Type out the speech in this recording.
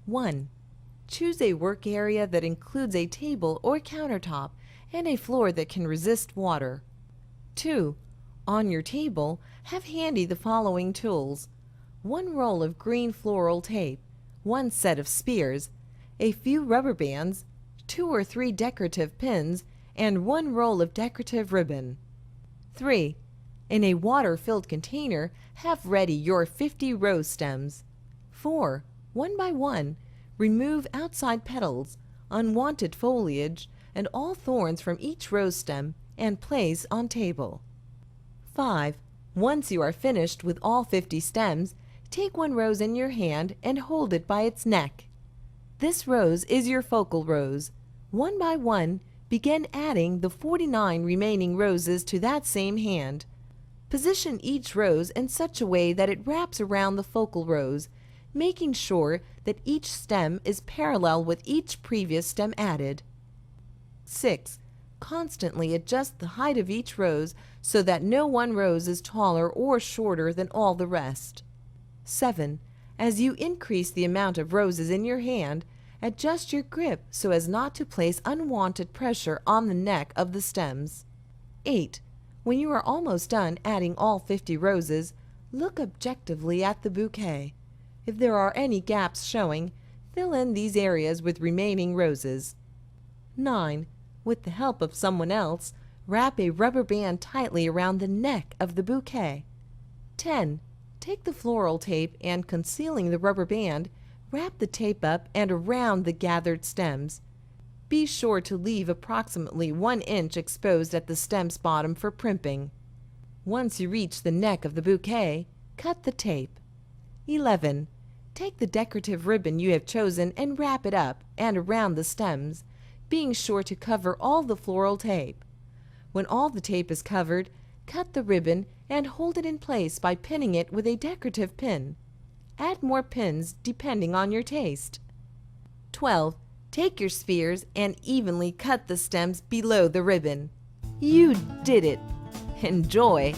1. Choose a work area that includes a table or countertop and a floor that can resist water. 2. On your table, have handy the following tools: 1 roll of green floral tape, 1 set of spears, a few rubber bands, 2 or 3 decorative pins, and 1 roll of decorative ribbon. 3. In a water-filled container, have ready your 50 rose stems. 4. One by one, remove outside petals, unwanted foliage, and all thorns from each rose stem and place on table. 5. Once you are finished with all 50 stems, take 1 rose in your hand and hold it by its neck. This rose is your focal rose. One by one, begin adding the 49 remaining roses to that same hand. Position each rose in such a way that it wraps around the focal rose, making sure that each stem is parallel with each previous stem added. 6. Constantly adjust the height of each rose so that no one rose is taller or shorter than all the rest. 7. As you increase the amount of roses in your hand, adjust your grip so as not to place unwanted pressure on the neck of the stems. 8. When you are almost done adding all 50 roses, look objectively at the bouquet. If there are any gaps showing, fill in these areas with remaining roses. 9. With the help of someone else, wrap a rubber band tightly around the neck of the bouquet. 10. Take the floral tape and, concealing the rubber band, wrap the tape up and around the gathered stems. Be sure to leave approximately 1 inch exposed at the stem's bottom for primping. Once you reach the neck of the bouquet, cut the tape. 11. Take the decorative ribbon you have chosen and wrap it up and around the stems, being sure to cover all the floral tape. When all the tape is covered, cut the ribbon and hold it in place by pinning it with a decorative pin. Add more pins depending on your taste. 12. Take your spears and evenly cut the stems below the ribbon. You did it! Enjoy!